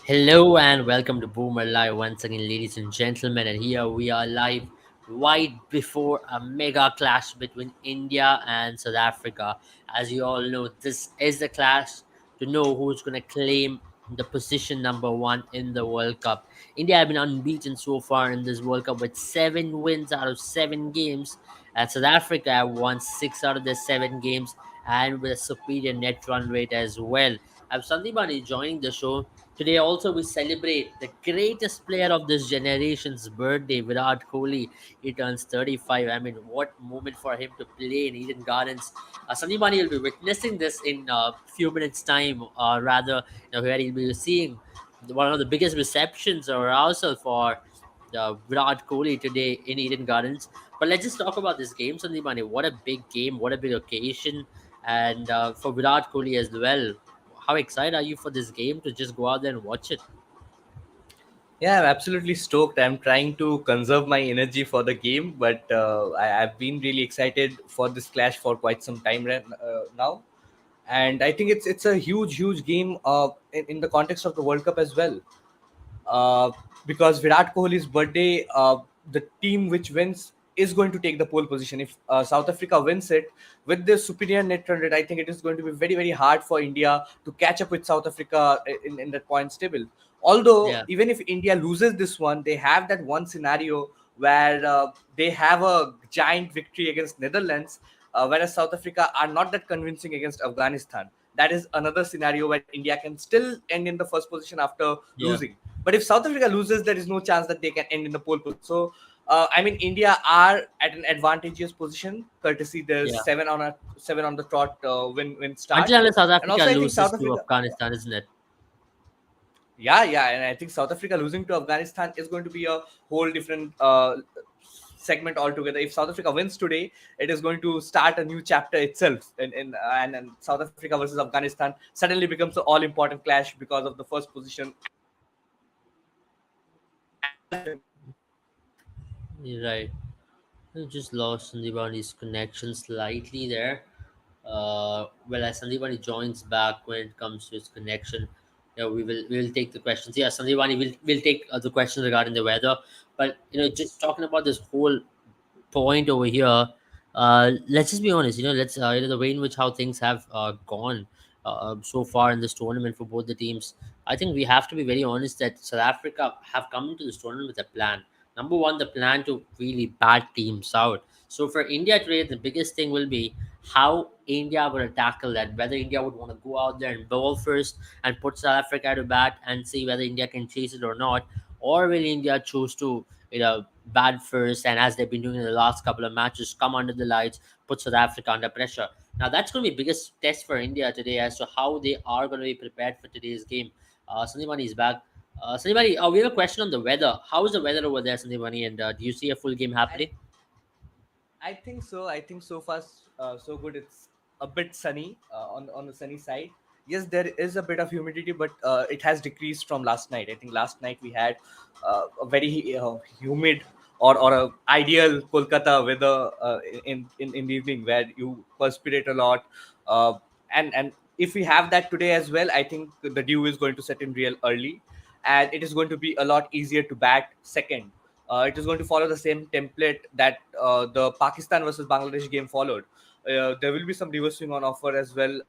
Hello and welcome to Boomer Live once again, ladies and gentlemen. And here we are live right before a mega clash between India and South Africa. As you all know, this is the clash to know who's going to claim the position number one in the World Cup. India have been unbeaten so far in this World Cup with 7 wins out of 7 games, and South Africa have won 6 out of their 7 games and with a superior net run rate as well. I have Sandipani joining the show. Today also we celebrate the greatest player of this generation's birthday, Virat Kohli. He turns 35. I mean, what moment for him to play in Eden Gardens. Sanibani will be witnessing this in a few minutes' time, rather, where he'll be seeing one of the biggest receptions or arousal for Virat Kohli today in Eden Gardens. But let's just talk about this game, Sandeepani. What a big game, what a big occasion, and for Virat Kohli as well. How excited are you for this game to just go out there and watch it? Yeah, I'm absolutely stoked. I'm trying to conserve my energy for the game, but I've been really excited for this clash for quite some time now, and I think it's a huge game in the context of the World Cup as well. uh, because Virat Kohli's birthday, the team which wins is going to take the pole position. If South Africa wins it with the superior net run rate, I think it is going to be very hard for India to catch up with South Africa in that points table. Although Yeah, even if India loses this one, they have that one scenario where they have a giant victory against Netherlands, whereas South Africa are not that convincing against Afghanistan. That is another scenario where India can still end in the first position after yeah, losing. But if South Africa loses, there is no chance that they can end in the pole position. So, I mean, India are at an advantageous position, courtesy the yeah. seven on the trot win start, Until unless South and Africa also I think loses South to Africa. Afghanistan, isn't it? Yeah, and I think South Africa losing to Afghanistan is going to be a whole different segment altogether. If South Africa wins today, it is going to start a new chapter itself. And South Africa versus Afghanistan suddenly becomes an all important clash because of the first position. You're right. We just lost Sandipani's connection slightly there. Well, as Sandipani joins back when it comes to his connection, we will take the questions. Yeah, Sandipani will take the questions regarding the weather. But just talking about this whole point over here, let's just be honest. Let's the way in which how things have gone so far in this tournament for both the teams. I think we have to be very honest that South Africa have come into this tournament with a plan. Number one, the plan to really bat teams out. So for India today, the biggest thing will be how India would tackle that. Whether India would want to go out there and bowl first and put South Africa to bat and see whether India can chase it or not, or will India choose to bat first, and as they've been doing in the last couple of matches, come under the lights, put South Africa under pressure. Now that's going to be biggest test for India today as to how they are going to be prepared for today's game. Sandipani is back. Sandipani, we have a question on the weather. How is the weather over there, Sandipani? And do you see a full game I, happening? I think so. I think so far so good. It's a bit sunny on the sunny side. Yes, there is a bit of humidity, but it has decreased from last night. I think last night we had a very humid or a ideal Kolkata weather in the evening where you perspirate a lot. Uh, and if we have that today as well, I think the dew is going to set in real early, and it is going to be a lot easier to bat second. It is going to follow the same template that the Pakistan versus Bangladesh game followed. There will be some reverse swing on offer as well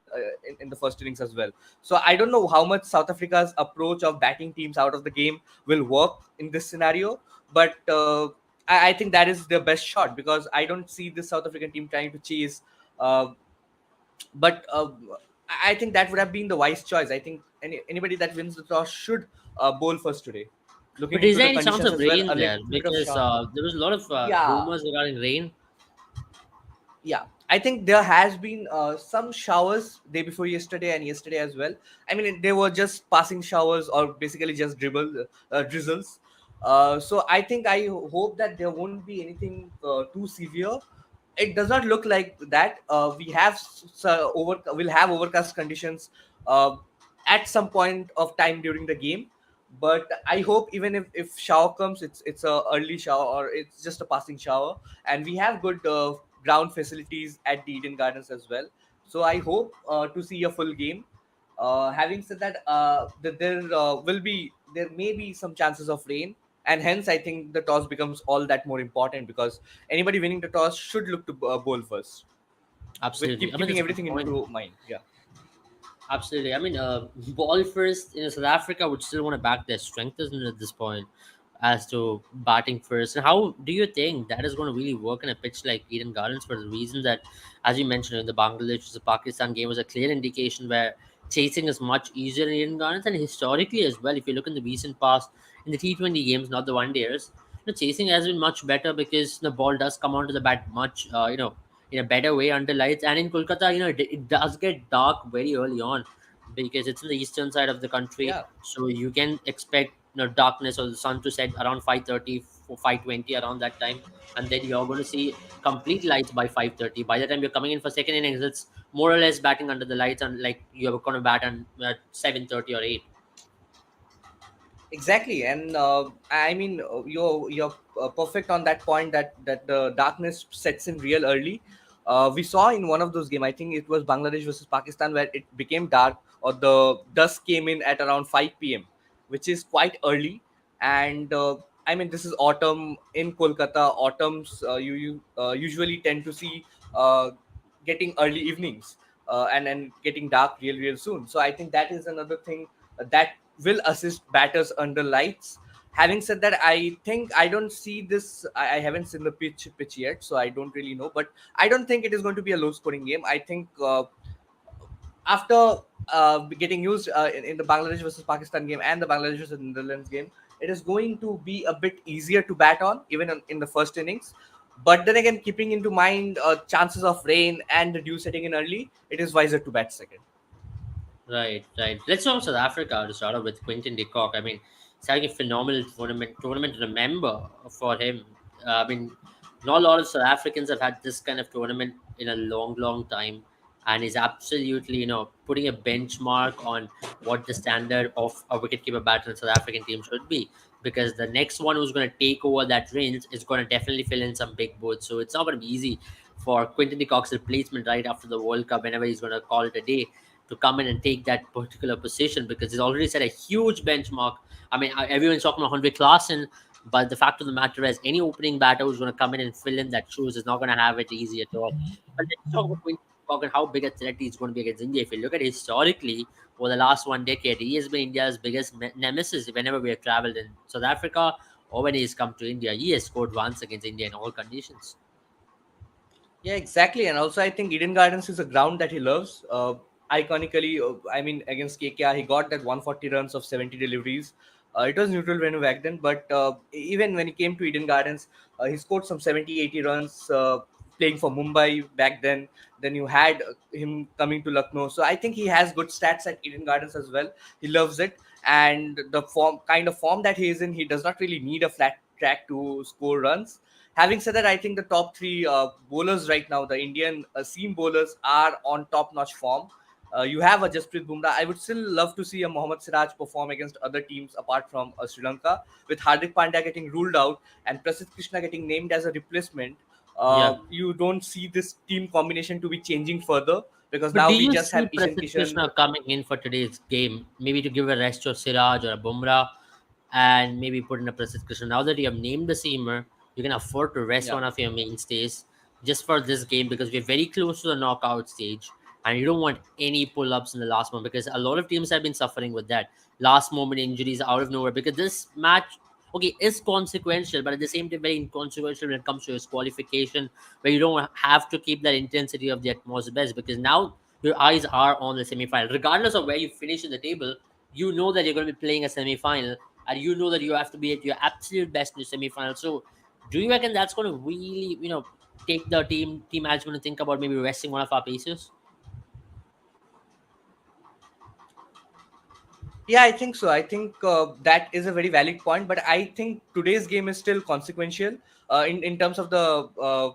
in the first innings as well. So I don't know how much South Africa's approach of batting teams out of the game will work in this scenario, but I think that is their best shot because I don't see this South African team trying to chase. Uh, but I think that would have been the wise choice. I think anybody that wins the toss should bowl first today. Looking But is into there the any chance conditions of as well, rain a there? little bit of Because shower. there was a lot of Yeah, rumors regarding rain. yeah. I think there has been some showers day before yesterday and yesterday as well. I mean, they were just passing showers or basically just drizzles. So I think I hope that there won't be anything too severe. It does not look like that. We have will have overcast conditions uh, at some point of time during the game. But I hope even if shower comes, it's a early shower or it's just a passing shower, and we have good ground facilities at the Eden Gardens as well. So I hope to see a full game. Having said that, there may be some chances of rain, and hence I think the toss becomes all that more important, because anybody winning the toss should look to bowl first, with Absolutely. I mean, keeping that's a good everything point. into mind. Yeah. Absolutely. I mean, ball first, South Africa would still want to back their strength, isn't it, at this point, as to batting first. And how do you think that is going to really work in a pitch like Eden Gardens, for the reason that, as you mentioned, in the Bangladesh versus Pakistan game was a clear indication where chasing is much easier in Eden Gardens, and historically as well, if you look in the recent past, in the T20 games, not the one days, chasing has been much better because the ball does come onto the bat much, in a better way under lights. And in Kolkata, it does get dark very early on because it's in the eastern side of the country. Yeah, So you can expect darkness or the sun to set around 5:30 or 5:20 around that time. And then you're going to see complete lights by 5:30. By the time you're coming in for second innings, it's more or less batting under the lights, and like you're going to bat on 7:30 or 8. exactly. And I mean, you're perfect on that point, that the darkness sets in real early. We saw in one of those games, I think it was Bangladesh versus Pakistan, where it became dark, or the dusk came in at around 5 p.m., which is quite early. And I mean, this is autumn in Kolkata. Autumns, you usually tend to see uh, getting early evenings, and getting dark real soon. So I think that is another thing that will assist batters under lights. Having said that, I think I don't see this. I haven't seen the pitch yet, so I don't really know. But I don't think it is going to be a low scoring game. I think after getting used in the Bangladesh versus Pakistan game and the Bangladesh versus Netherlands game, it is going to be a bit easier to bat on, even in the first innings. But then again, keeping into mind chances of rain and the dew setting in early, it is wiser to bat second. Right, right. Let's talk South Africa to start off with Quinton de Kock. I mean, it's having a phenomenal tournament to remember for him. I mean, not a lot of South Africans have had this kind of tournament in a long time, and he's absolutely, putting a benchmark on what the standard of a wicketkeeper batter in South African team should be. Because the next one who's going to take over that range is going to definitely fill in some big boots. So it's not going to be easy for Quinton de Kock's replacement right after the World Cup, whenever he's going to call it a day, to come in and take that particular position, because he's already set a huge benchmark. I mean, everyone's talking about Henrik Klaassen, but the fact of the matter is, any opening batter who's going to come in and fill in that shoes is not going to have it easy at all. But let's talk about Quinton de Kock and how big a threat he's going to be against India. If you look at historically, over the last 1 decade, he has been India's biggest nemesis whenever we have traveled in South Africa or when he's come to India. He has scored once against India in all conditions. Yeah, exactly. And also, I think Eden Gardens is a ground that he loves. Iconically, I mean, against KKR, he got that 140 runs of 70 deliveries. It was neutral venue back then, but even when he came to Eden Gardens, he scored some 70, 80 runs playing for Mumbai back then. Then you had him coming to Lucknow. So I think he has good stats at Eden Gardens as well. He loves it. And the kind of form that he is in, he does not really need a flat track to score runs. Having said that, I think the top three bowlers right now, the Indian seam bowlers, are on top-notch form. You have a Jasprit Bumrah. I would still love to see a Mohammad Siraj perform against other teams apart from Sri Lanka. With Hardik Pandya getting ruled out and Prasidh Krishna getting named as a replacement, Yeah. you don't see this team combination to be changing further, because But do now we you just have see Ishan Prasidh Kishan. Krishna coming in for today's game, maybe to give a rest to Siraj or a Bumrah, and maybe put in a Prasidh Krishna? Now that you have named the seamer, you can afford to rest Yeah. one of your mainstays just for this game, because we're very close to the knockout stage, and you don't want any pull-ups in the last moment, because a lot of teams have been suffering with that last moment injuries out of nowhere. Because this match, okay, is consequential, but at the same time very inconsequential when it comes to its qualification, where you don't have to keep that intensity of the utmost best, because now your eyes are on the semi-final. Regardless of where you finish in the table, you know that you're going to be playing a semi-final, and you know that you have to be at your absolute best in the semi-final. So, do you reckon that's going to really, take the team management to think about maybe resting one of our pacers? Yeah, I think so. I think that is a very valid point, but I think today's game is still consequential in terms of the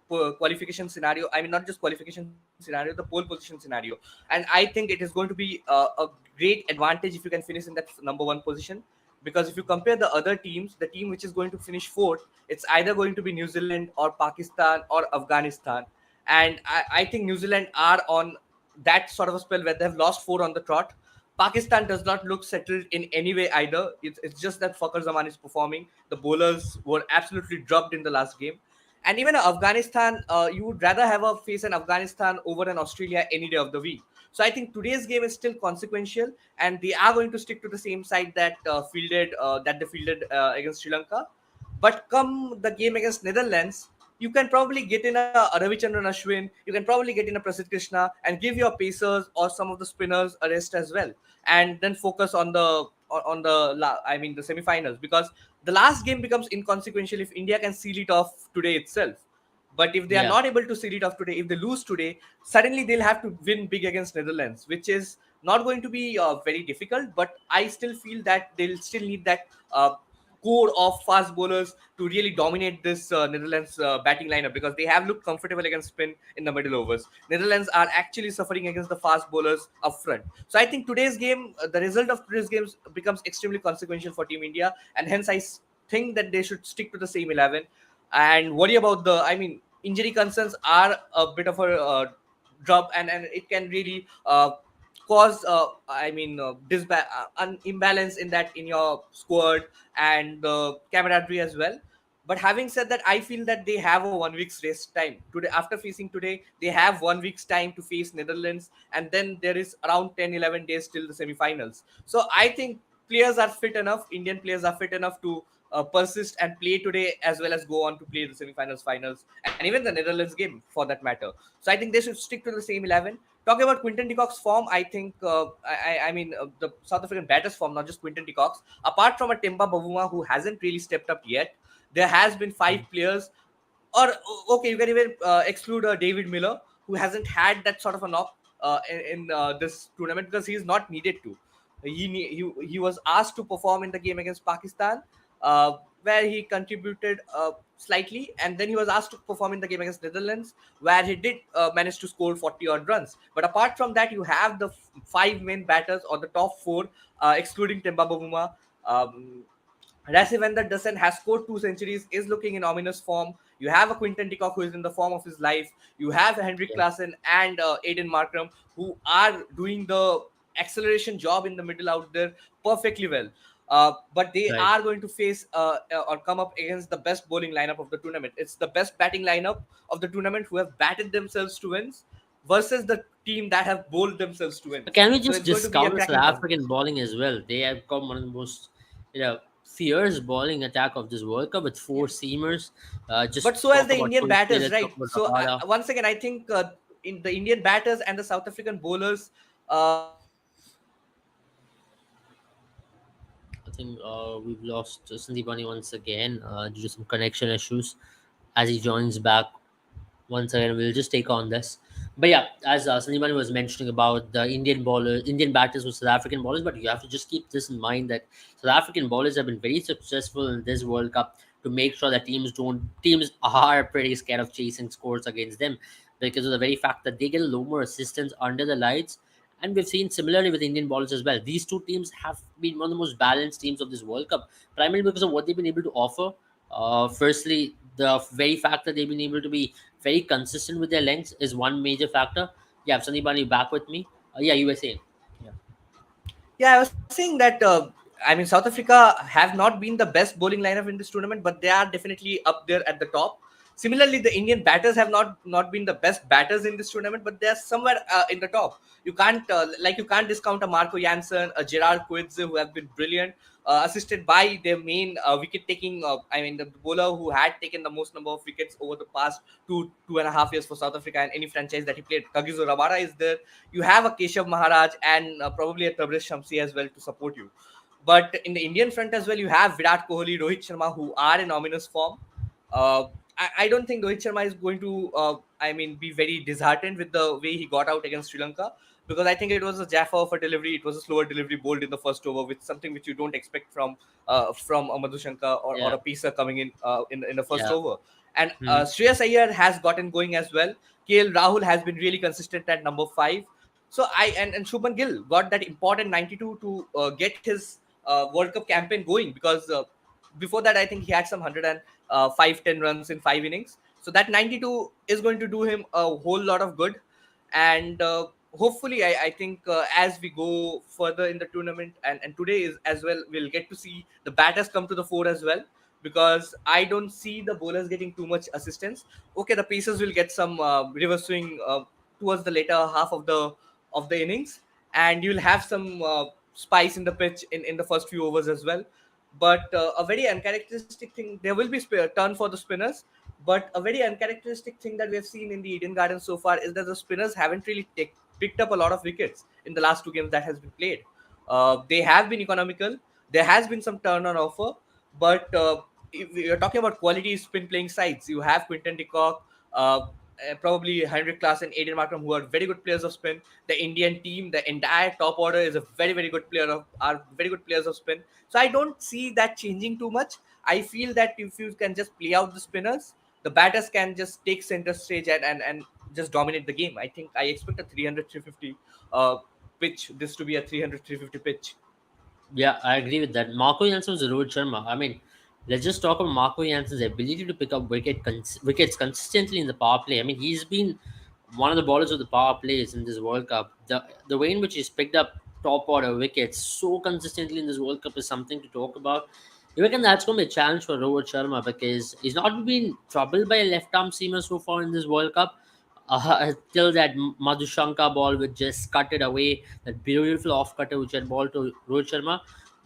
qualification scenario. I mean, not just qualification scenario, the pole position scenario. And I think it is going to be a great advantage if you can finish in that number one position. Because if you compare the other teams, the team which is going to finish fourth, it's either going to be New Zealand or Pakistan or Afghanistan. And I think New Zealand are on that sort of a spell where they have lost four on the trot. Pakistan does not look settled in any way either. It's just that Fakhar Zaman is performing. The bowlers were absolutely dropped in the last game. And even Afghanistan, you would rather have a face in Afghanistan over an Australia any day of the week. So I think today's game is still consequential, and they are going to stick to the same side that they fielded against Sri Lanka. But come the game against Netherlands, you can probably get in a Ravichandran Ashwin, you can probably get in a Prasidh Krishna and give your pacers or some of the spinners a rest as well, and then focus on the semi-finals, because the last game becomes inconsequential if India can seal it off today itself. But if they are Yeah. not able to seal it off today, if they lose today, suddenly they'll have to win big against Netherlands, which is not going to be very difficult. But I still feel that they'll still need that core of fast bowlers to really dominate this Netherlands batting lineup, because they have looked comfortable against spin in the middle overs. Netherlands are actually suffering against the fast bowlers up front. So I think today's game, the result of today's games becomes extremely consequential for Team India, and hence think that they should stick to the same 11 and worry about injury concerns are a bit of a drop, and it can really cause an imbalance in that in your squad and the camaraderie as well. But having said that, I feel that they have a 1 week's rest time today. After facing today, they have 1 week's time to face Netherlands, and then there is around 10-11 days till the semi-finals. So I think players are fit enough, Indian players are fit enough to persist and play today, as well as go on to play the semi-finals, finals, and even the Netherlands game for that matter. So I think they should stick to the same 11. Talking about Quinton de Kock's form, I think the South African batters' form, not just Quinton de Kock's. Apart from a Temba Bavuma who hasn't really stepped up yet, there has been five players, or okay, you can even exclude David Miller, who hasn't had that sort of a knock in this tournament because he is not needed to. He was asked to perform in the game against Pakistan, where he contributed slightly, and then he was asked to perform in the game against Netherlands, where he did manage to score 40 odd runs. But apart from that, you have the five main batters, or the top four, excluding Temba Bavuma. Um, Rasivendra Dasan has scored two centuries, is looking in ominous form. You have a Quinton de Kock who is in the form of his life. You have Henrik Yeah. Klaasen and Aiden Markram who are doing the acceleration job in the middle out there perfectly well. But they Right. are going to face or come up against the best bowling lineup of the tournament. It's the best batting lineup of the tournament who have batted themselves to wins versus the team that have bowled themselves to But wins. can we So just it's going to be a discount South cracking one. African bowling as well? They have got one of the most, fierce bowling attack of this World Cup with four seamers. Just But so as talk the about Indian Punch batters, Taylor, talk right? about So Rabada. once again, I think in the Indian batters and the South African bowlers, I think we've lost Sandipani once again due to some connection issues. As he joins back once again, we'll just take on this. But yeah, as Sandeep was mentioning about the Indian batters with South African bowlers, but you have to just keep this in mind that South African bowlers have been very successful in this World Cup to make sure that teams are pretty scared of chasing scores against them because of the very fact that they get a lot more assistance under the lights. And we've seen similarly with Indian bowlers as well. These two teams have been one of the most balanced teams of this World Cup, primarily because of what they've been able to offer. Firstly, the very fact that they've been able to be very consistent with their lengths is one major factor. Yeah, Sandeep, are you back with me? Yeah, you were saying. Yeah. yeah, I was saying that South Africa have not been the best bowling lineup in this tournament, but they are definitely up there at the top. Similarly, the Indian batters have not been the best batters in this tournament, but they are somewhere in the top. You can't discount a Marco Janssen, a Gerard Coetzee who have been brilliant, assisted by their main wicket taking. The bowler who had taken the most number of wickets over the past 2.5 years for South Africa and any franchise that he played. Kagiso Rabada is there. You have a Keshav Maharaj and probably a Tabriz Shamsi as well to support you. But in the Indian front as well, you have Virat Kohli, Rohit Sharma, who are in ominous form. I don't think Rohit Sharma is going to, be very disheartened with the way he got out against Sri Lanka, because I think it was a Jaffa of a delivery. It was a slower delivery bowled in the first over, with something which you don't expect from a Madhushanka or Yeah. a pacer coming in the first Yeah. over. And Hmm. Shreyas Iyer has gotten going as well. KL Rahul has been really consistent at number five. So and Shubman Gill got that important 92 to get his World Cup campaign going, because before that I think he had some 105-10 runs in 5 innings. So that 92 is going to do him a whole lot of good. And hopefully I think as we go further in the tournament, and today is as well, we'll get to see the batters come to the fore as well, because I don't see the bowlers getting too much assistance. Okay, the pacers will get some reverse swing towards the later half of the innings, and you'll have some spice in the pitch in the first few overs as well. But a very uncharacteristic thing, there will be turn for the spinners, but a very uncharacteristic thing that we have seen in the Eden Gardens so far is that the spinners haven't really picked up a lot of wickets in the last two games that has been played. They have been economical. There has been some turn on offer, but if you're talking about quality spin playing sides, you have Quinton de Kock, probably Heinrich Klaas and Aiden Markram, who are very good players of spin. The Indian team, the entire top order is a very good player of are very good players of spin. So I don't see that changing too much. I feel that if you can just play out the spinners, the batters can just take center stage and just dominate the game. I think I expect a 300 350 pitch, this to be a 300 350 pitch. Yeah, I agree with that. Marco Jansen was Rohit Sharma. I mean, let's just talk about Marco Jansen's ability to pick up wickets consistently in the power play. I mean, he's been one of the bowlers of the power plays in this World Cup. The way in which he's picked up top order wickets so consistently in this World Cup is something to talk about. I reckon that's going to be a challenge for Rohit Sharma because he's not been troubled by a left arm seamer so far in this World Cup. Till that Madhushanka ball which just cut it away, that beautiful off cutter which had ball to Rohit Sharma.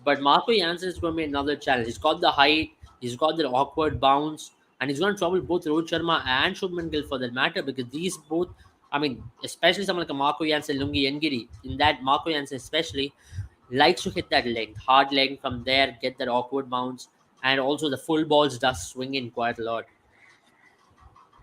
But Marco Jansen is going to be another challenge. He's got the height, he's got the awkward bounce, and he's going to trouble both Rohit Sharma and Shubman Gill for that matter because these both, I mean, especially someone like a Marco Jansen, Lungi Yengiri, in that Marco Jansen especially, likes to hit that length, hard length from there, get that awkward bounce, and also the full balls does swing in quite a lot.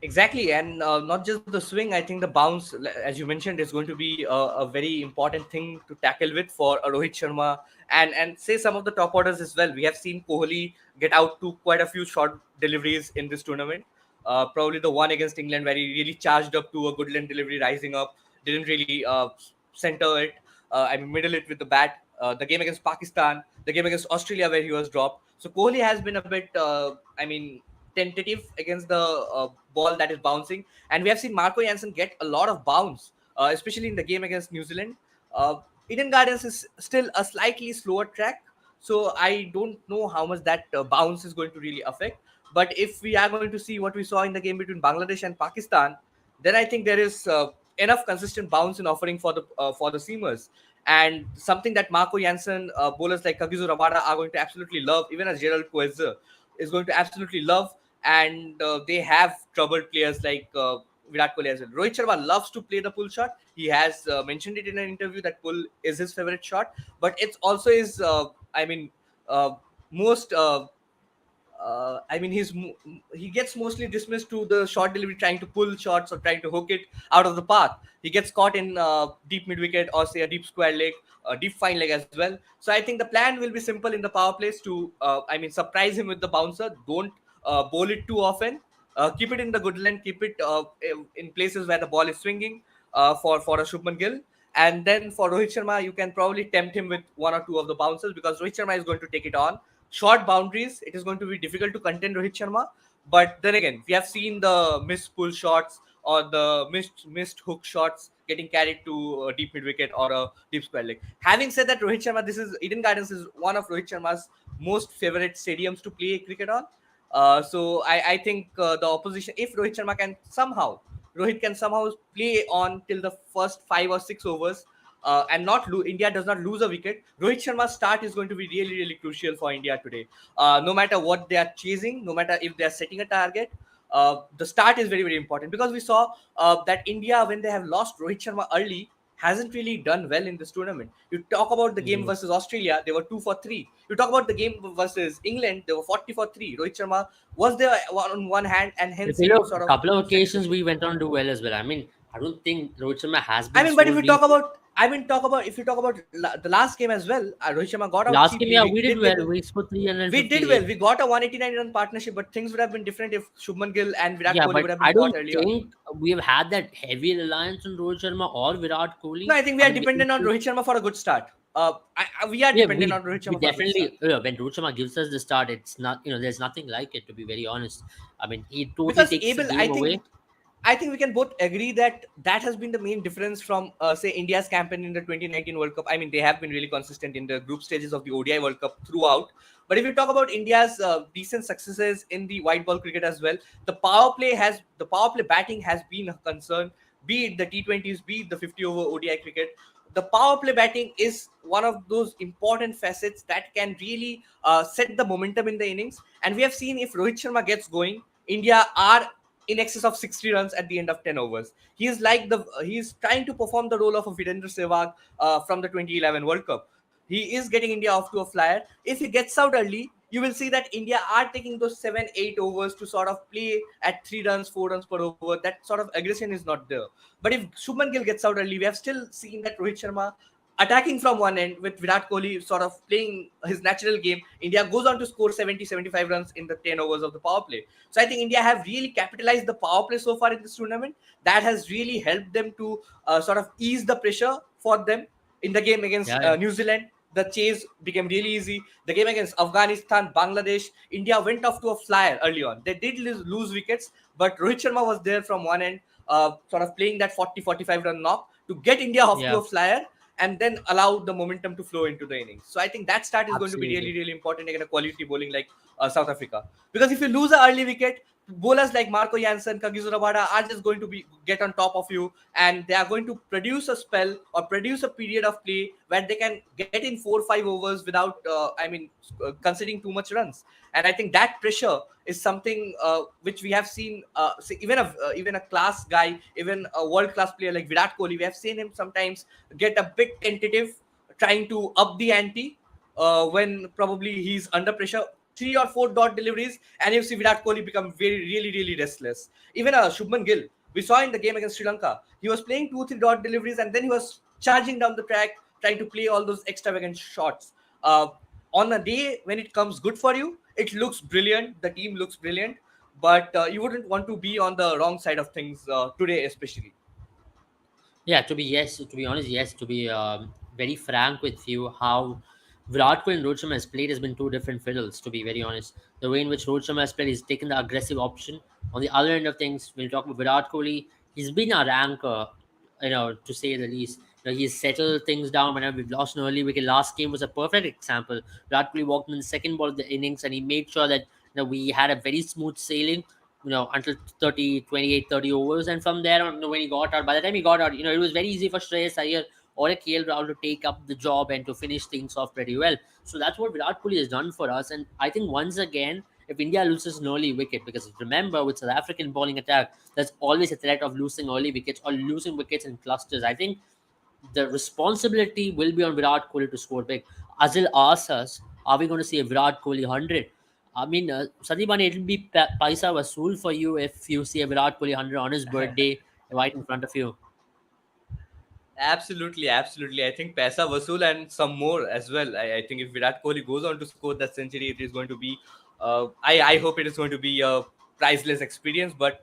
Exactly, and not just the swing. I think the bounce, as you mentioned, is going to be a very important thing to tackle with for Rohit Sharma and say some of the top orders as well. We have seen Kohli get out to quite a few short deliveries in this tournament. Probably the one against England where he really charged up to a good length delivery, rising up, didn't really center it. I mean, middle it with the bat. The game against Pakistan, the game against Australia where he was dropped. So Kohli has been a bit, I mean, tentative against the ball that is bouncing, and we have seen Marco Jansen get a lot of bounce, especially in the game against New Zealand. Eden Gardens is still a slightly slower track, so I don't know how much that bounce is going to really affect. But if we are going to see what we saw in the game between Bangladesh and Pakistan, then I think there is enough consistent bounce in offering for the seamers, and something that Marco Jansen, bowlers like Kagiso Rabada are going to absolutely love, even as Gerald Coezer is going to absolutely love. And they have troubled players like Virat Kohli as well. Rohit Sharma loves to play the pull shot. He has mentioned it in an interview that pull is his favorite shot, but it's also his, I mean, most I mean, he gets mostly dismissed to the short delivery, trying to pull shots or trying to hook it out of the path. He gets caught in deep mid wicket or say a deep square leg, a deep fine leg as well. So I think the plan will be simple in the power plays to, I mean, surprise him with the bouncer. Don't bowl it too often. Keep it in the good length. Keep it in places where the ball is swinging for a Shubman Gill. And then for Rohit Sharma, you can probably tempt him with one or two of the bouncers because Rohit Sharma is going to take it on short boundaries. It is going to be difficult to contain Rohit Sharma. But then again, we have seen the missed pull shots or the missed hook shots getting carried to a deep mid wicket or a deep square leg. Having said that, Rohit Sharma, this is Eden Gardens is one of Rohit Sharma's most favorite stadiums to play cricket on. So I think the opposition, if Rohit can somehow play on till the first 5 or 6 overs, and India does not lose a wicket. Rohit Sharma's start is going to be really crucial for India today. No matter what they are chasing, no matter if they are setting a target, the start is very important because we saw that India, when they have lost Rohit Sharma early, hasn't really done well in this tournament. You talk about the game Mhm. versus Australia, they were 2 for 3. You talk about the game versus England, they were 40 for 3. Rohit Sharma was there on one hand, and If hence you he look, sort a of couple of set the occasions we pace. went on to do well as well. I mean, I don't think Rohit Sharma has I been mean, but if you solely. talk about, if you talk about the last game as well, Rohit Sharma got out Last game, cheaply. yeah, We we did did well. well. We scored We did well. 358. We got a 189 run partnership, but things would have been different if Shubman Gill and Virat Yeah, Kohli but would have I been caught don't early on. think we have had that heavy reliance on Rohit Sharma or Virat No, Kohli. I think we I are mean, dependent on Rohit Sharma for a good start. We are yeah, dependent on Rohit we Sharma for a good start definitely when Rohit Sharma gives us the start, it's not, there's nothing like it, to be very honest. I mean, he totally because takes the Abel, game away. I think we can both agree that that has been the main difference from, say, India's campaign in the 2019 World Cup. I mean, they have been really consistent in the group stages of the ODI World Cup throughout. But if you talk about India's decent successes in the white ball cricket as well, the power play batting has been a concern. Be it the T20s, be it the 50 over ODI cricket, the power play batting is one of those important facets that can really set the momentum in the innings. And we have seen if Rohit Sharma gets going, India are in excess of 60 runs at the end of 10 overs. He's trying to perform the role of a Virendra Sehwag from the 2011 World Cup. He is getting India off to a flyer. If he gets out early, you will see that India are taking those 7, 8 overs to sort of play at 3 runs, 4 runs per over. That sort of aggression is not there. But if Shubman Gill gets out early, we have still seen that Rohit Sharma attacking from one end with Virat Kohli sort of playing his natural game. India goes on to score 70, 75 runs in the 10 overs of the power play. So I think India have really capitalized the power play so far in this tournament. That has really helped them to sort of ease the pressure for them in the game against Yeah, New Zealand. The chase became really easy. The game against Afghanistan, Bangladesh, India went off to a flyer early on. They did lose wickets, but Rohit Sharma was there from one end, sort of playing that 40, 45 run knock to get India off to yeah, a flyer and then allow the momentum to flow into the innings. So I think that start is going to be really, absolutely. really important against a quality bowling like South Africa. Because if you lose an early wicket, bowlers like Marco Jansen, Kagiso Rabada are just going to be get on top of you, and they are going to produce a spell or produce a period of play where they can get in 4 or 5 overs without, conceding too much runs. And I think that pressure is something which we have seen. Even a class guy, even a world class player like Virat Kohli, we have seen him sometimes get a bit tentative, trying to up the ante when probably he's under pressure. 3 or 4 dot deliveries, and you see Virat Kohli become very, really, really restless. Even Shubman Gill, we saw in the game against Sri Lanka, he was playing 2, 3 dot deliveries, and then he was charging down the track, trying to play all those extravagant shots. On a day when it comes good for you, it looks brilliant. The team looks brilliant, but you wouldn't want to be on the wrong side of things today, especially. Yeah, to be honest, yes, to be very frank with you, how Virat Kohli and Rohit Sharma has played has been two different fiddles. To be very honest, the way in which Rohit Sharma has played, he's taken the aggressive option. On the other end of things, when you talk about Virat Kohli, he's been our anchor, to say the least. He's settled things down whenever we've lost an early wicket. Last game was a perfect example. Virat Kohli walked in the second ball of the innings and he made sure that we had a very smooth sailing, until 30, 28, 30 overs. And from there on, when he got out, by the time he got out, it was very easy for Shreyas Iyer or a KL Rahul to take up the job and to finish things off pretty well. So that's what Virat Kohli has done for us. And I think once again, if India loses an early wicket, because remember, with South African bowling attack, there's always a threat of losing early wickets or losing wickets in clusters. I think the responsibility will be on Virat Kohli to score big. Azil asks us, are we going to see a Virat Kohli 100? I mean, Sadibani, it'll be paisa vasool for you if you see a Virat Kohli 100 on his birthday right in front of you. Absolutely, absolutely. I think Paisa Vasool and some more as well. I think if Virat Kohli goes on to score that century, it is going to be. I hope it is going to be a priceless experience. But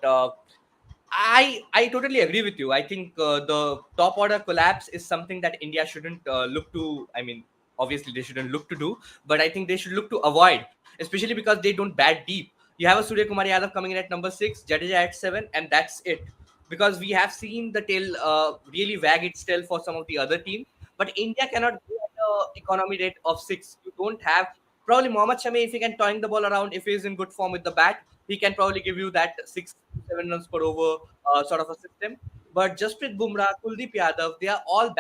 I totally agree with you. I think the top order collapse is something that India shouldn't look to. I mean, obviously they shouldn't look to do, but I think they should look to avoid, especially because they don't bat deep. You have a Surya Kumar Yadav coming in at number 6, Jadeja at 7, and that's it. Because we have seen the tail really wag its tail for some of the other teams, but India cannot go at the economy rate of 6. You don't have probably Mohammad Shami if he can toying the ball around, if he is in good form with the bat, he can probably give you that 6 to 7 runs per over sort of a system. But Jasprit Bumrah, Kuldeep Yadav, they are all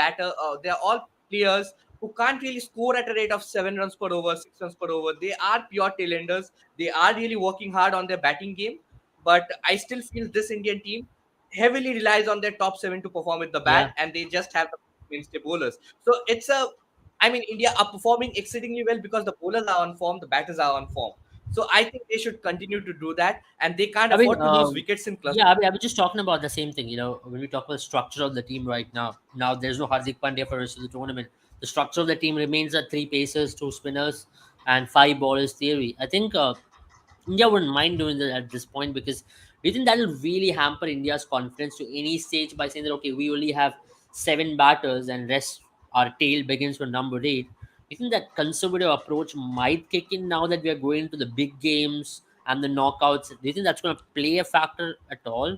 players who can't really score at a rate of 7 runs per over, 6 runs per over. They are pure tailenders. They are really working hard on their batting game. But I still feel this Indian team heavily relies on their top 7 to perform with the bat, Yeah. and they just have the mainstay bowlers. So I mean, India are performing exceedingly well because the bowlers are on form, the batters are on form. So I think they should continue to do that, and they can't I mean, afford to lose wickets in cluster. yeah, I was just talking about the same thing. When we talk about the structure of the team right now, there's no Hardik Pandya for the rest of the tournament. The structure of the team remains at three pacers, two spinners, and five bowlers theory. I think India wouldn't mind doing that at this point because do you think that will really hamper India's confidence to any stage by saying that okay, we only have seven batters and rest our tail begins with number eight? You think that conservative approach might kick in now that we are going to the big games and the knockouts? Do you think that's going to play a factor at all?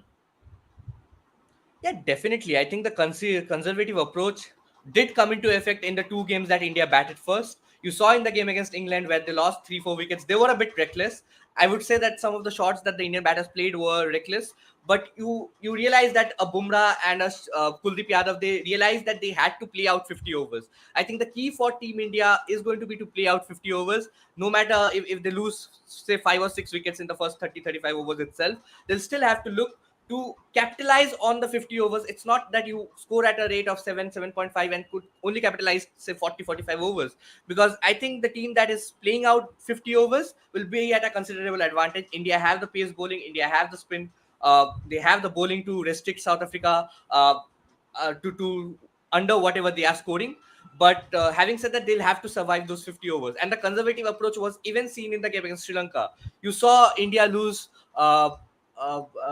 Yeah, definitely. I think the conservative approach did come into effect in the two games that India batted first. You saw in the game against England where they lost 3-4 wickets. They were a bit reckless. I would say that some of the shots that the Indian batters played were reckless. But you realize that a Bumrah and a Kuldeep Yadav, they realized that they had to play out 50 overs. I think the key for Team India is going to be to play out 50 overs. No matter if they lose, say, 5 or 6 wickets in the first 30-35 overs itself, they'll still have to look to capitalize on the 50 overs. It's not that you score at a rate of 7.5 and could only capitalize, say, 40-45 overs, because I think the team that is playing out 50 overs will be at a considerable advantage. India have the pace bowling, India have the spin, they have the bowling to restrict South Africa to under whatever they are scoring. But having said that, they'll have to survive those 50 overs. And the conservative approach was even seen in the game against Sri Lanka. You saw India lose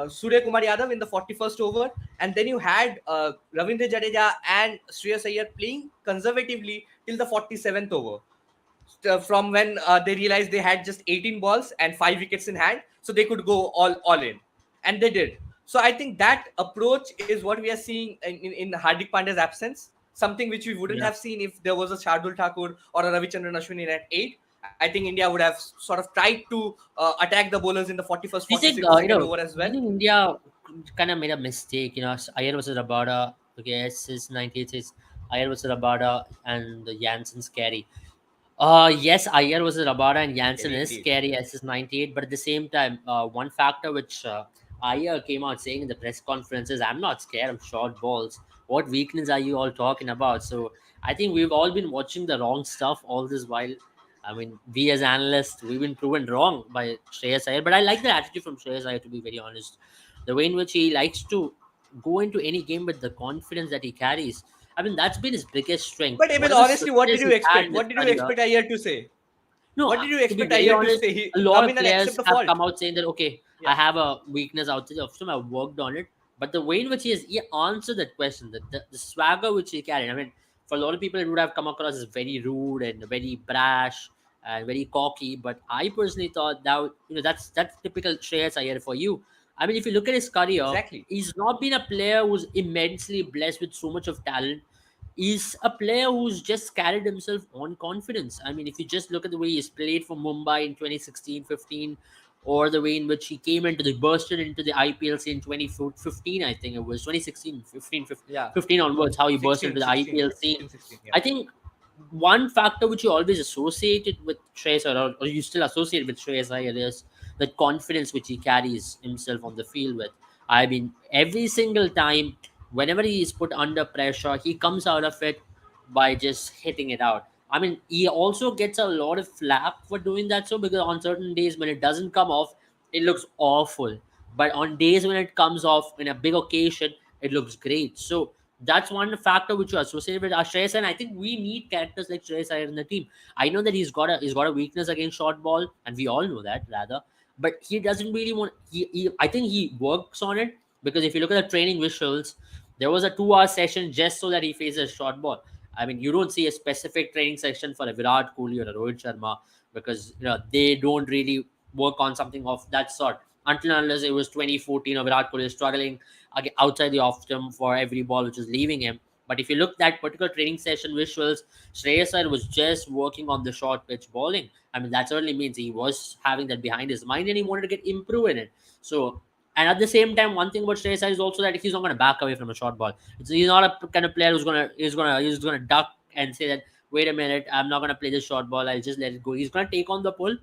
Surya Kumar Yadav in the 41st over, and then you had Ravindra Jadeja and Shreyas Iyer playing conservatively till the 47th over. From when they realized they had just 18 balls and 5 wickets in hand, so they could go all in, and they did. So I think that approach is what we are seeing in Hardik Pandya's absence, something which we wouldn't Yeah. have seen if there was a Shardul Thakur or a Ravichandran Ashwin at 8. I think India would have sort of tried to attack the bowlers in the 41st, Do you think 46th, second over as do you well. think India kind of made a mistake? Ayer was Rabada, okay, SS 98 is Ayer was Rabada and the Jansen's carry. Yes, Iyer was a Rabada and Janssen Indeed, is indeed. scary as is 98, but at the same time, one factor which Iyer came out saying in the press conference is, I'm not scared of short balls. What weakness are you all talking about? So I think we've all been watching the wrong stuff all this while. I mean, we as analysts, we've been proven wrong by Shreyas Iyer, but I like the attitude from Shreyas Iyer, to be very honest. The way in which he likes to go into any game with the confidence that he carries. I mean, that's been his biggest strength. But Emil, Whatever honestly, what success did you he had expect? in his What did you career, expect Ayer to say? no, What did you to be expect very Ayer to honest, say? a He lot come of in and accept players the have fault. come out saying that, okay, I Yeah, have a weakness outside of him, I've worked on it. But the way in which he answered that question, the swagger which he carried, I mean, for a lot of people, it would have come across as very rude and very brash and very cocky. But I personally thought that, that's typical Shreyas Iyer for you. I mean, if you look at his career, exactly. he's not been a player who's immensely blessed with so much of talent. He's a player who's just carried himself on confidence. I mean, if you just look at the way he's played for Mumbai in 2016, 15, or the way in which he came into the bursted into the IPL scene in 2015, I think it was 2016, 15, Yeah, 15 onwards, how he burst 16, into the 16, IPL scene. 16, 16. Yeah. I think one factor which you always associated with Shreyas Iyer, or you still associate with Shreyas Iyer, is the confidence which he carries himself on the field with. I mean, every single time, whenever he is put under pressure, he comes out of it by just hitting it out. I mean, he also gets a lot of flack for doing that, so because on certain days when it doesn't come off, it looks awful. But on days when it comes off in a big occasion, it looks great. So that's one factor which you associate with Shreyas, and I think we need characters like Shreyas Iyer in the team. I know that he's got a weakness against short ball, and we all know that rather, but he doesn't really want. I think he works on it, because if you look at the training visuals, there was a 2 hour session just so that he faces short ball. I mean, you don't see a specific training section for a Virat Kohli or a Rohit Sharma, because they don't really work on something of that sort until and unless it was 2014 or Virat Kohli is struggling outside the off stump for every ball which is leaving him. But if you look at that particular training session visuals, Shreyas Iyer was just working on the short pitch bowling. I mean, that certainly means he was having that behind his mind and he wanted to get improve in it. So, and at the same time, one thing about Shreyas Iyer is also that he's not going to back away from a short ball. He's not a kind of player who's gonna duck and say that, wait a minute, I'm not going to play this short ball. I'll just let it go. He's going to take on the pull.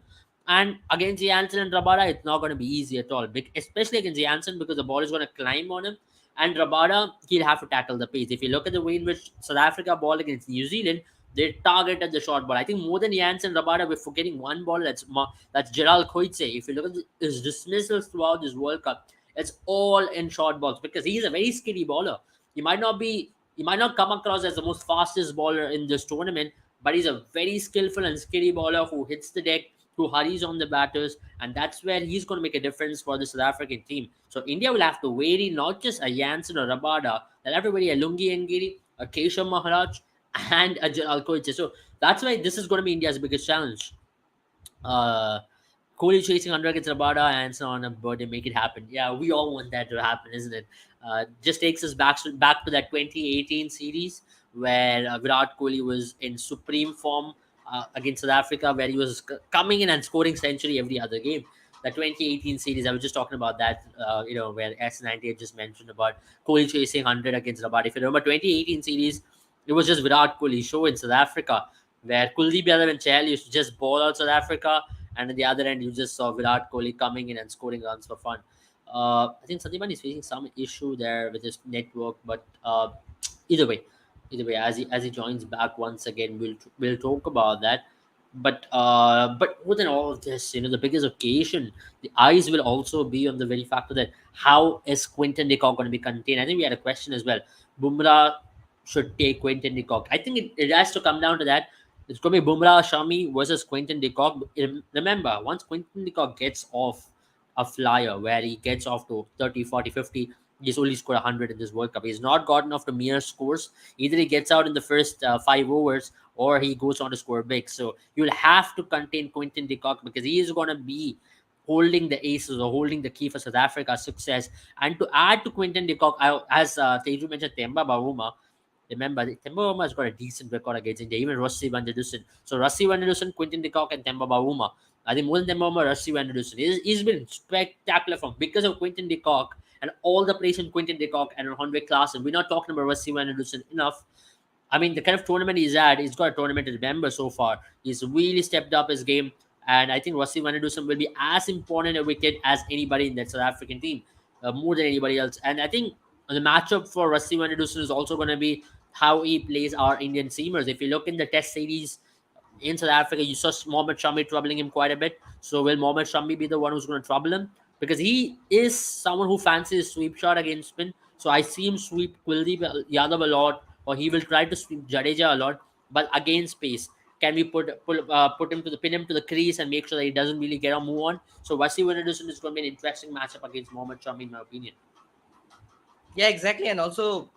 And against Jansen and Rabada, it's not going to be easy at all, especially against Jansen, because the ball is going to climb on him. And Rabada, he'll have to tackle the pace. If you look at the way in which South Africa ball against New Zealand, they targeted the short ball. I think more than Jansen and Rabada, we're forgetting one ball. That's Gerald Coitze. If you look at his dismissals throughout this World Cup, it's all in short balls, because he's a very skilly bowler. He might not be, he might not come across as the most fastest bowler in this tournament, but he's a very skillful and skilly bowler who hits the deck, who hurries on the batters, and that's where he's going to make a difference for the South African team. So India will have to vary not just a Jansen or Rabada, they'll have to vary a Lungi Ngiri, a Keshav Maharaj, and a Jalal Koiche. So that's why this is going to be India's biggest challenge. Uh, Kohli chasing 100 against Rabada and so on a birthday, make it happen. Yeah, we all want that to happen, isn't it? Just takes us back to that 2018 series where Virat Kohli was in supreme form against South Africa, where he was coming in and scoring century every other game. The 2018 series, I was just talking about that, where S98 just mentioned about Kohli chasing 100 against Rabat. If you remember 2018 series, it was just Virat Kohli show in South Africa, where Kuldeep Yadav and Chahal used to just ball out South Africa, and at the other end, you just saw Virat Kohli coming in and scoring runs for fun. I think Sandeep is facing some issue there with his network, but either way, as he joins back once again, we'll talk about that. But more than all of this, the biggest occasion, the eyes will also be on the very factor that how is Quinton de Kock going to be contained. I think we had a question as well. Bumrah should take Quinton de Kock. I think it has to come down to that. It's going to be Bumrah, Shami versus Quinton de Kock. Remember, once Quinton de Kock gets off a flyer where he gets off to 30, 40, 50, he's only scored 100 in this World Cup. He's not gotten off to mere scores. Either he gets out in the first 5 overs or he goes on to score big. So you'll have to contain Quinton de Kock because he is going to be holding the aces or holding the key for South Africa's success. And to add to Quinton de Kock, as Teju mentioned, Temba Bavuma, remember, Temba Bavuma has got a decent record against India, even Rossi van der Dussen. So Rossi van der Dussen, Quinton de Kock, and Temba Bavuma. I think more than Temba Bavuma, Rossi van der Dussen. He's been spectacular from because of Quinton de Kock and all the praise in Quinton de Kock and Honvik class. And we're not talking about Rossi van der Dussen enough. I mean, the kind of tournament he's had, he's got a tournament to remember so far. He's really stepped up his game. And I think Rossi van der Dussen will be as important a wicket as anybody in that South African team, more than anybody else. And I think the matchup for Rossi van der Dussen is also going to be how he plays our Indian seamers. If you look in the Test series in South Africa, you saw Mohammad Shami troubling him quite a bit. So will Mohammad Shami be the one who's going to trouble him? Because he is someone who fancies sweep shot against spin. So I see him sweep Kuldeep Yadav a lot, or he will try to sweep Jadeja a lot. But against pace, can we put him to the pin him to the crease and make sure that he doesn't really get a move on? So Wasi Winnerduson is going to be an interesting matchup against Mohammad Shami, in my opinion. Yeah, exactly, and also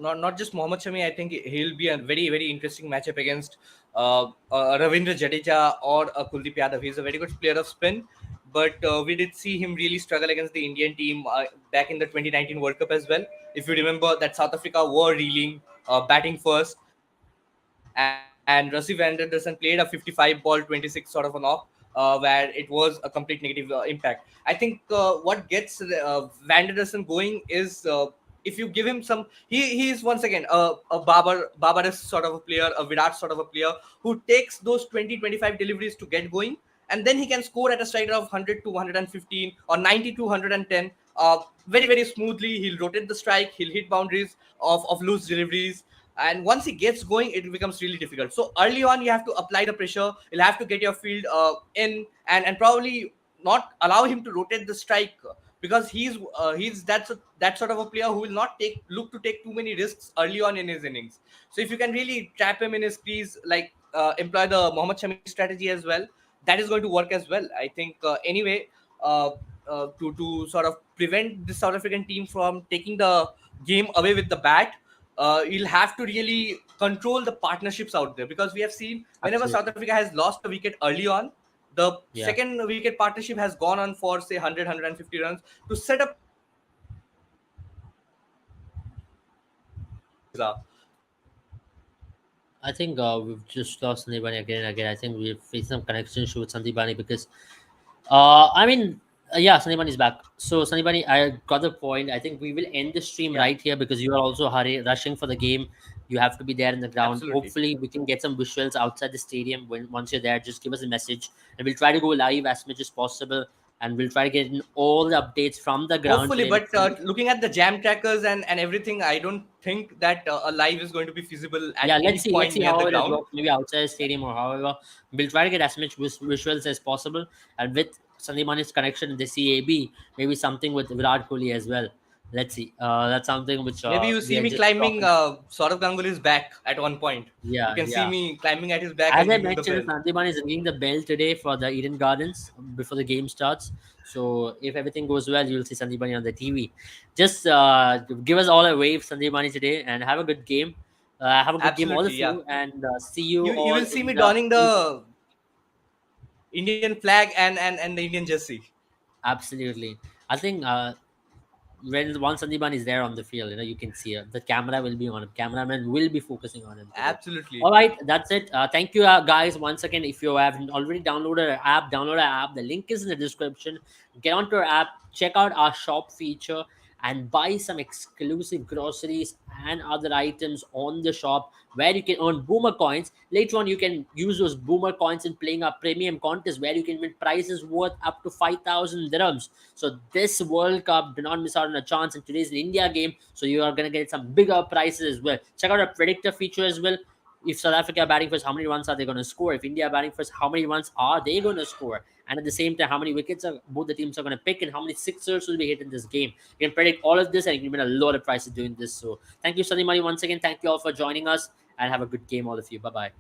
not just Mohammad Shami. I think he'll be a very interesting matchup against Ravindra Jadeja or Kuldeep Yadav. He's a very good player of spin, but we did see him really struggle against the Indian team back in the 2019 World Cup as well. If you remember that South Africa were reeling, batting first, and Rassi van der Dussen played a 55 ball 26 sort of a knock. Where it was a complete negative impact. I think what gets Van der Dussen going is if you give him some, he is once again a Babar sort of a player, a Virat sort of a player who takes those 20-25 deliveries to get going, and then he can score at a striker of 100 to 115 or 90 to 110 very smoothly. He'll rotate the strike, he'll hit boundaries of loose deliveries, and once he gets going it becomes really difficult. So early on you have to apply the pressure, you'll have to get your field in, and probably not allow him to rotate the strike, because he's that sort of a player who will not look to take too many risks early on in his innings. So if you can really trap him in his crease, like employ the Mohammad Shami strategy as well, that is going to work as well, I think. Anyway, uh, to sort of prevent the South African team from taking the game away with the bat, you'll have to really control the partnerships out there, because we have seen whenever South Absolutely. Africa has lost a wicket early on, the Yeah. second wicket partnership has gone on for say 100 runs to set up a really good partnership with I think we've just lost Sandeep again and again. I think we've faced some connection issue with Sandeep because I mean, yeah, Sandeep is back. So Sandeep, I got the point. I think we will end the stream yeah, right here because you are also rushing for the game. You have to be there in the ground. absolutely. Hopefully, we can get some visuals outside the stadium. When once you're there, just give us a message, and we'll try to go live as much as possible. And we'll try to get in all the updates from the ground Hopefully, today. but looking at the jam trackers and everything, I don't think that a live is going to be feasible at Yeah, any let's point see near the how it ground. works. Maybe outside the stadium or however, we'll try to get as much visuals as possible. And with Sandeep Mani's connection in the CAB, maybe something with Virat Kohli as well. Let's see. That's something which Maybe you we see are me just climbing talking. Saurav Ganguly's back at one point. You Yeah, can see yeah. me climbing at his back As and I giving the mentioned, bell. Sandeep is ringing the bell today for the Eden Gardens before the game starts. So if everything goes well, you'll see Sandeep on the TV. Just give us all a wave, Sandeep today, and have a good game. Have a good game, all Absolutely, of yeah. you, and see you You all will see in me the donning the Indian flag and the Indian jersey. absolutely. I think when once Sandeepan is there on the field, you can see the camera will be on him. Cameraman will be focusing on him today. Absolutely. All right, that's it. Thank you, guys, once again. If you have already downloaded our app, download our app. The link is in the description. Get onto our app, check out our shop feature, and buy some exclusive groceries and other items on the shop where you can earn boomer coins. Later on, you can use those boomer coins in playing a premium contest where you can win prizes worth up to 5,000 dirhams. So this World Cup, do not miss out on a chance. In today's India game, so you are gonna get some bigger prizes as well. Check out our predictor feature as well. If South Africa are batting first, how many runs are they going to score? If India are batting first, how many runs are they going to score? And at the same time, how many wickets are both the teams are going to pick, and how many sixers will be hit in this game? You can predict all of this, and you can win a lot of prizes doing this. So thank you, Sunny Money, once again. Thank you all for joining us, and have a good game, all of you. Bye bye.